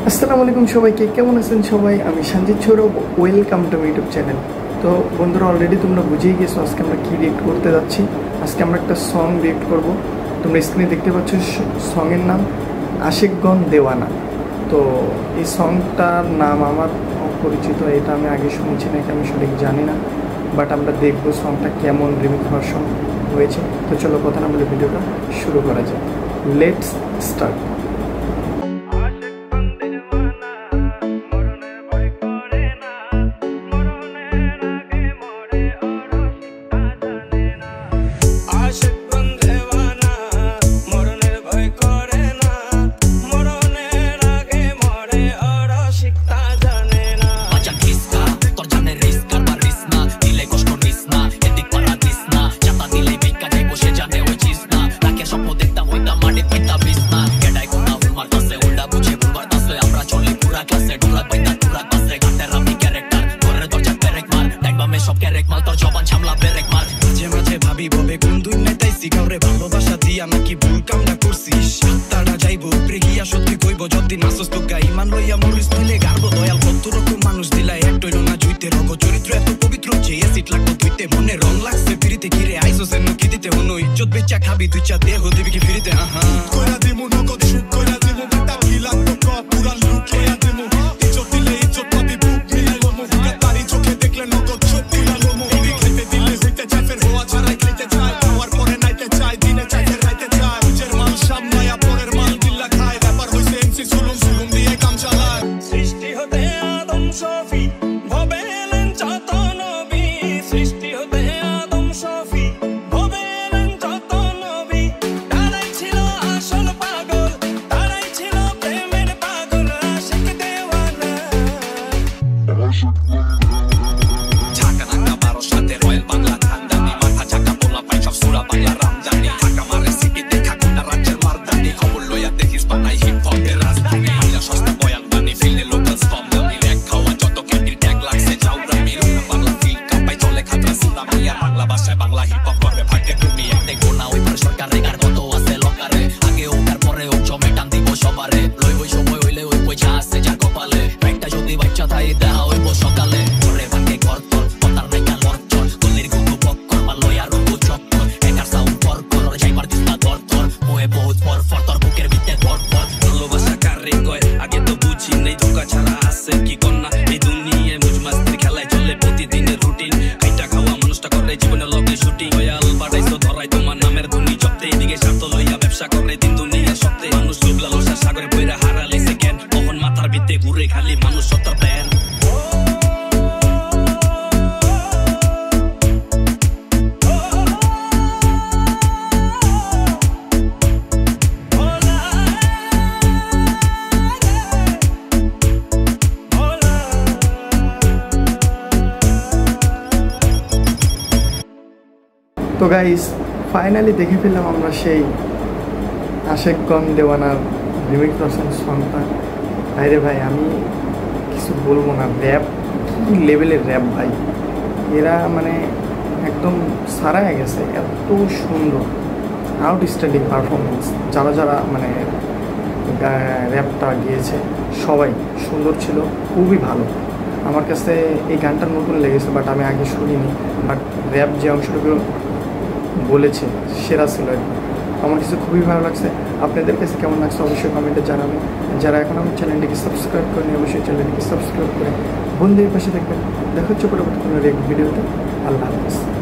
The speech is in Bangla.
আসসালামু আলাইকুম সবাইকে, কেমন আছেন সবাই? আমি Sanjit Sourav, welcome to my YouTube channel. তো বন্ধুরা, অলরেডি তোমরা বুঝেই গেছো আজকে আমরা কী রিয়েক্ট করতে যাচ্ছি। আজকে আমরা একটা সং রিয়েক্ট করব। তোমরা স্ক্রিনে দেখতে পাচ্ছ, সঙের নাম আশিকগণ দেওয়ানা। তো এই সংটার নাম আমার অপরিচিত, এটা আমি আগে শুনেছি নাকি আমি সঠিক জানি না, বাট আমরা দেখবো সংটা কেমন রিমিক্স ভার্সন হয়েছে। তো চলো কথা না বলে ভিডিওটা শুরু করা যায়। Let's start. ভালোবাসা দিয়া নাকি ভুল কামটা করছিস, তারা যাইবো উপরে গিয়া সত্যি কইব যদি নাচস তো গাই মান লইয়া মরিস নইলে গারব দয়াল। কত রকম মানুষ দিলা এক টইল না জুইতে রগ চরিত্র এত পবিত্র যে এসিড লাগতো ধুইতে মনে রং লাগছে ফিরিতে ঘিরে আইসোস এর কি দিতে হনো ইজ্জত বেচা খাবি তুই চা দেহ দিবি কি ফিরিতে আহা কইরা দিমু নগদ সুখ কইরা দিমু বেটা কি লাগতো ক পুরা লুক লইয়া দিমু ইজ্জত দিলে ইজ্জত পাবি বুক মিলাইলো মু তারি চোখে দেখলে নগদ চোখ মিলাইলো মু এই খেতে দিলে হইতে চাই ফের হওয়া ছাড়াই খেতে চাই খাওয়ার পরে নাইতে চাই দিনে চাই ফের রাইতে চাই নিজের মাল সামলায়া পরের মাল দিল্লা খায় ব্যাপার হইছে এমসি জুলুম জুলুম দিয়ে কাম চালায় সৃষ্টি হতে আদম শফি ভবেলেন যত নবী সৃষ্টি হতে আদম শফি ভবেলেন যত নবী তারাই ছিল আসল পাগল তারাই ছিল প্রেমের পাগল আশিক দেওয়ানা সাথে রয়্যাল বাংলা খানদানি মাথা ঝাঁকা পোলা পাই সব সুরা বাংলা রামজানি ঢাকা মারে সিটি দেখা কোনা রাজ্যের মারদানি খবর লইয়া দেখিস বানাই হিপ হপের রাজধানী ইলা সস্তা বয়াল বানি ফিলে লোকাল স্পন্দনি এক খাওয়া যত ক্যান্ডির ট্যাগ লাগছে জাউরামি বাংলা ফিল কাপাই চলে খাতরা সুনামি আর বাংলা ভাষায় বাংলা হিপ হপ করবে ভাগ্যে তুমি একটাই গোনা ওই পরে সরকারে গার কত আছে লকারে আগে ওকার পরে ও জমে টান দিব সবারে লই ওই সময় হইলে ওই পয়সা আছে যার কপালে একটা যদি বাচ্চা তাই দেখা হইব সকালে পরে ভাগ্যে গর্ত খালি মানুষ সত্তর প্যান তো গাইস, ফাইনালি দেখে ফেললাম আমরা সেই আশিকগণ দেওয়ানার রিমিক্স ভার্সন সংটা। ভাইরে ভাই, আমি কিছু বলবো না, র্যাপ কী লেভেলের র্যাপ ভাই, এরা মানে একদম সারায় গেছে, এত সুন্দর আউটস্ট্যান্ডিং পারফরমেন্স। যারা যারা মানে র্যাপটা গিয়েছে সবাই সুন্দর ছিল, খুবই ভালো। আমার কাছে এই গানটা নতুন লেগেছে, বাট আমি আগে শুনিনি, বাট র্যাপ যে অংশটুকু বলেছে সেরা ছিল। আমার কাছে খুবই ভালো লাগছে। আপনাদের কাছে কেমন লাগছে অবশ্যই কমেন্টে জানাবেন। যারা এখন আমার চ্যানেলটিকে সাবস্ক্রাইব করেনি অবশ্যই চ্যানেলটিকে সাবস্ক্রাইব করে বন্ধুদের পাশে দেখবেন। দেখা হচ্ছে পরবর্তী কোনো ভিডিওতে। আল্লাহ হাফেজ।